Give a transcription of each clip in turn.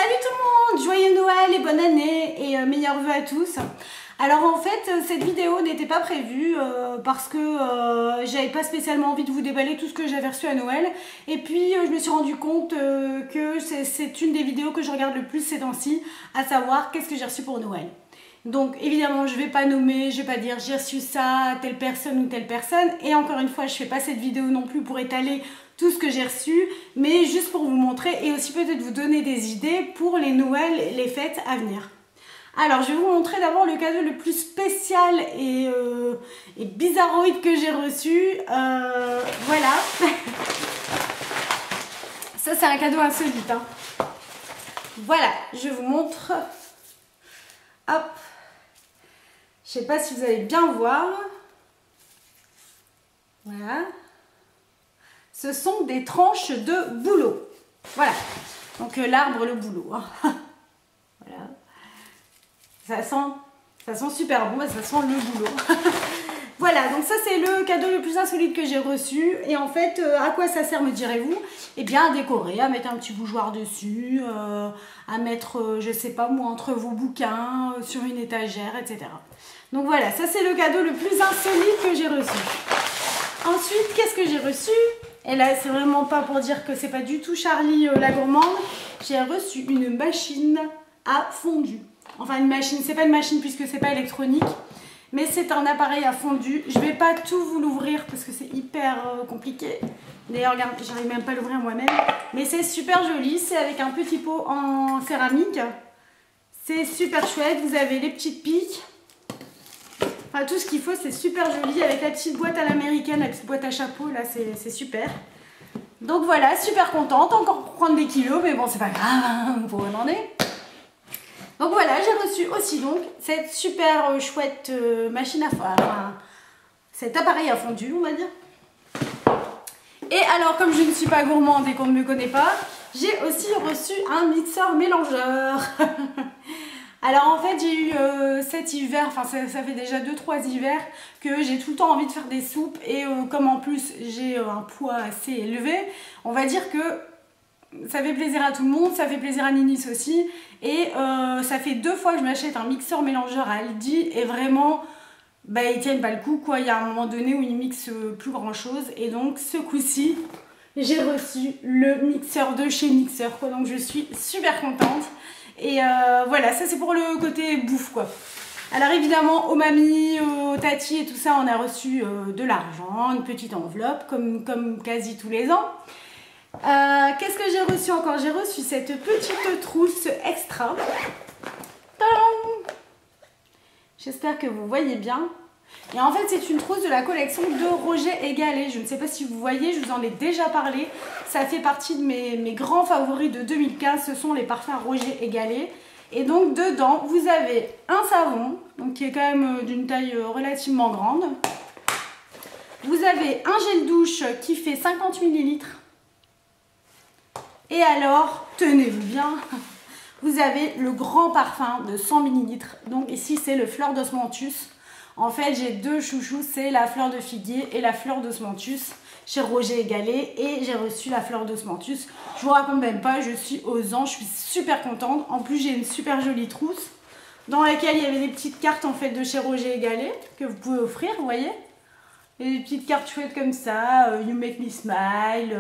Salut tout le monde, joyeux Noël et bonne année et meilleurs vœux à tous. Alors en fait cette vidéo n'était pas prévue parce que j'avais pas spécialement envie de vous déballer tout ce que j'avais reçu à Noël. Et puis je me suis rendu compte que c'est une des vidéos que je regarde le plus ces temps-ci, à savoir qu'est-ce que j'ai reçu pour Noël. Donc évidemment je vais pas nommer, je vais pas dire j'ai reçu ça à telle personne ou telle personne. Et encore une fois je fais pas cette vidéo non plus pour étaler tout ce que j'ai reçu, mais juste pour vous montrer et aussi peut-être vous donner des idées pour les Noëls et les fêtes à venir. Alors je vais vous montrer d'abord le cadeau le plus spécial et bizarroïde que j'ai reçu. Voilà. Ça c'est un cadeau insolite. Hein. Voilà, je vous montre. Hop. Je sais pas si vous allez bien voir. Voilà. Ce sont des tranches de bouleau. Voilà. Donc l'arbre, le bouleau. Hein. Voilà. Ça sent super bon, ça sent le boulot. Voilà, donc ça c'est le cadeau le plus insolite que j'ai reçu. Et en fait, à quoi ça sert me direz-vous? Eh bien à décorer, à mettre un petit bougeoir dessus, à mettre, je sais pas moi, entre vos bouquins, sur une étagère, etc. Donc voilà, ça c'est le cadeau le plus insolite que j'ai reçu. Ensuite, qu'est-ce que j'ai reçu? Et là, c'est vraiment pas pour dire que c'est pas du tout Charlie la gourmande. J'ai reçu une machine à fondu. Enfin, une machine, c'est pas une machine puisque c'est pas électronique, mais c'est un appareil à fondu. Je vais pas tout vous l'ouvrir parce que c'est hyper compliqué. D'ailleurs, regarde, j'arrive même pas à l'ouvrir moi-même. Mais c'est super joli, c'est avec un petit pot en céramique. C'est super chouette, vous avez les petites piques. Enfin, tout ce qu'il faut, c'est super joli avec la petite boîte à l'américaine, la petite boîte à chapeau, là, c'est super. Donc voilà, super contente, encore pour prendre des kilos, mais bon, c'est pas grave, hein, pour où on en est. Donc voilà, j'ai reçu aussi donc cette super chouette machine à fondre, enfin, cet appareil à fondu, on va dire. Et alors, comme je ne suis pas gourmande et qu'on ne me connaît pas, j'ai aussi reçu un mixeur mélangeur. Alors en fait j'ai eu cet hiver, enfin ça fait déjà 2-3 hivers que j'ai tout le temps envie de faire des soupes et comme en plus j'ai un poids assez élevé, on va dire que ça fait plaisir à tout le monde, ça fait plaisir à Ninis aussi et ça fait 2 fois que je m'achète un mixeur mélangeur à Aldi et vraiment bah, ils tiennent pas le coup quoi, il y a un moment donné où ils mixent plus grand chose et donc ce coup-ci j'ai reçu le mixeur de chez Mixeur quoi, donc je suis super contente. Et voilà, ça c'est pour le côté bouffe quoi. Alors évidemment aux mamies, aux tatis et tout ça on a reçu de l'argent, une petite enveloppe comme quasi tous les ans. Qu'est-ce que j'ai reçu encore? J'ai reçu cette petite trousse extra. J'espère que vous voyez bien. Et en fait c'est une trousse de la collection de Roger et Gallet. Je ne sais pas si vous voyez, je vous en ai déjà parlé. Ça fait partie de mes grands favoris de 2015. Ce sont les parfums Roger et Gallet. Et donc dedans vous avez un savon, donc qui est quand même d'une taille relativement grande. Vous avez un gel douche qui fait 50 ml. Et alors, tenez-vous bien, vous avez le grand parfum de 100 ml. Donc ici c'est le Fleur d'Osmanthus. En fait, j'ai 2 chouchous, c'est la fleur de figuier et la fleur d'osmanthus chez Roger et Gallet. Et j'ai reçu la fleur d'osmanthus. Je vous raconte même pas, je suis aux anges, je suis super contente. En plus, j'ai une super jolie trousse dans laquelle il y avait des petites cartes en fait de chez Roger et Gallet que vous pouvez offrir, vous voyez. Et des petites cartes chouettes comme ça, You Make Me Smile,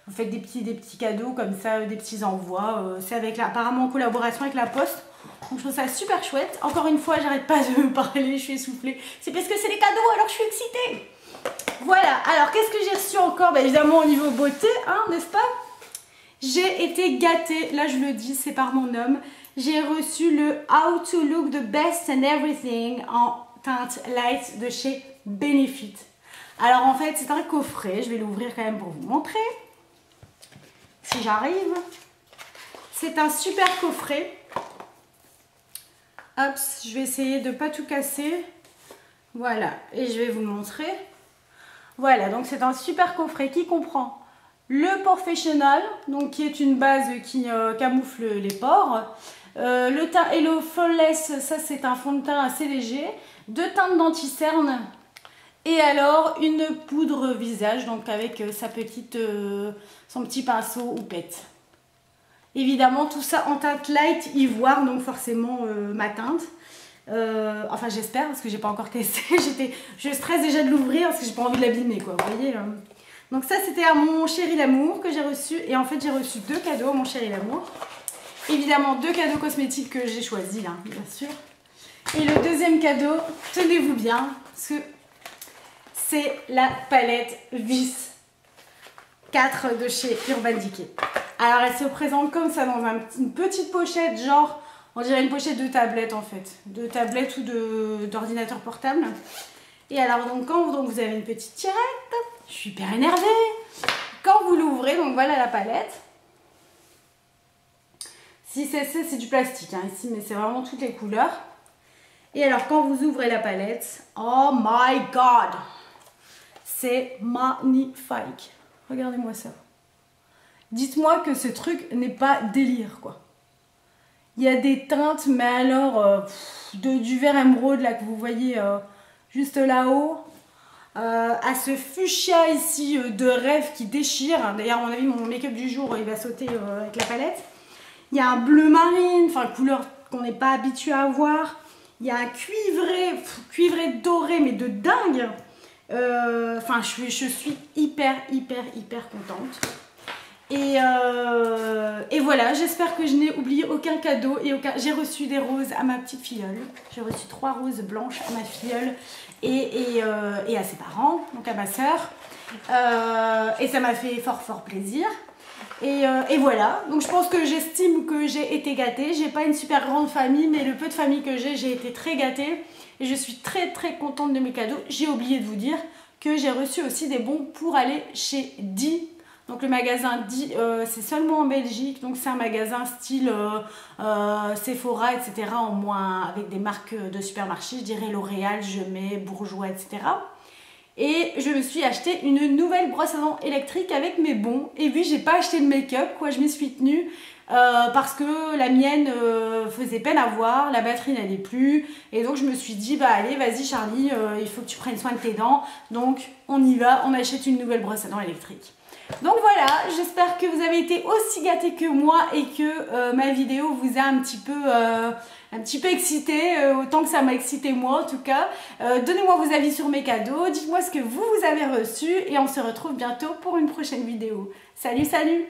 vous faites des petits cadeaux comme ça, des petits envois. C'est avec apparemment en collaboration avec la Poste. Donc je trouve ça super chouette. Encore une fois, j'arrête pas de parler, je suis essoufflée. C'est parce que c'est les cadeaux, alors je suis excitée. Voilà, alors qu'est-ce que j'ai reçu encore? Bah, évidemment au niveau beauté, hein, n'est-ce pas? J'ai été gâtée, là je le dis, c'est par mon homme. J'ai reçu le How to Look the Best and Everything en teinte light de chez Benefit. Alors en fait c'est un coffret, je vais l'ouvrir quand même pour vous montrer. Si j'arrive. C'est un super coffret. Hop, je vais essayer de ne pas tout casser. Voilà, et je vais vous montrer. Voilà, donc c'est un super coffret qui comprend le Professional, donc qui est une base qui camoufle les pores. Le teint Hello Flawless, ça c'est un fond de teint assez léger. 2 teintes d'anti-cerne. Et alors une poudre visage, donc avec son petit pinceau houppette. Évidemment, tout ça en teinte light ivoire, donc forcément ma teinte. Enfin, j'espère, parce que j'ai pas encore testé. Je stresse déjà de l'ouvrir, parce que j'ai pas envie de l'abîmer, quoi. Vous voyez. Donc ça, c'était à mon chéri l'amour que j'ai reçu. Et en fait, j'ai reçu 2 cadeaux, mon chéri l'amour. Évidemment, 2 cadeaux cosmétiques que j'ai choisis, hein, bien sûr. Et le deuxième cadeau, tenez-vous bien, parce que c'est la palette Vis 4 de chez Urban Decay. Alors, elle se présente comme ça dans une petite pochette, genre, on dirait une pochette de tablette en fait. De tablette ou d'ordinateur portable. Et alors, donc, quand vous avez une petite tirette, je suis hyper énervée. Quand vous l'ouvrez, donc voilà la palette. Si c'est du plastique hein, ici, mais c'est vraiment toutes les couleurs. Et alors, quand vous ouvrez la palette, oh my god! C'est magnifique. Regardez-moi ça. Dites-moi que ce truc n'est pas délire, quoi. Il y a des teintes, mais alors, du vert émeraude, là, que vous voyez juste là-haut, à ce fuchsia ici de rêve qui déchire. D'ailleurs, à mon avis, mon make-up du jour, il va sauter avec la palette. Il y a un bleu marine, enfin, couleur qu'on n'est pas habitué à voir. Il y a un cuivré doré, mais de dingue. Enfin, je suis hyper contente. Et voilà, j'espère que je n'ai oublié aucun cadeau. J'ai reçu des roses à ma petite filleule. J'ai reçu 3 roses blanches à ma filleule et à ses parents, donc à ma soeur. Et ça m'a fait fort plaisir. Et voilà, donc je pense que j'estime que j'ai été gâtée. J'ai pas une super grande famille, mais le peu de famille que j'ai été très gâtée. Et je suis très contente de mes cadeaux. J'ai oublié de vous dire que j'ai reçu aussi des bons pour aller chez Di. Donc le magasin Di, c'est seulement en Belgique. Donc c'est un magasin style Sephora, etc. En moins avec des marques de supermarché. Je dirais L'Oréal, Je mets, Bourjois, etc. Et je me suis acheté une nouvelle brosse à dents électrique avec mes bons. Et puis j'ai pas acheté de make-up, quoi, je m'y suis tenue. Parce que la mienne faisait peine à voir, la batterie n'allait plus. Et donc je me suis dit, bah allez, vas-y Charlie, il faut que tu prennes soin de tes dents. Donc on y va, on achète une nouvelle brosse à dents électrique. Donc voilà, j'espère que vous avez été aussi gâtés que moi et que ma vidéo vous a un petit peu excité, autant que ça m'a excité moi en tout cas. Donnez-moi vos avis sur mes cadeaux, dites-moi ce que vous avez reçu et on se retrouve bientôt pour une prochaine vidéo. Salut!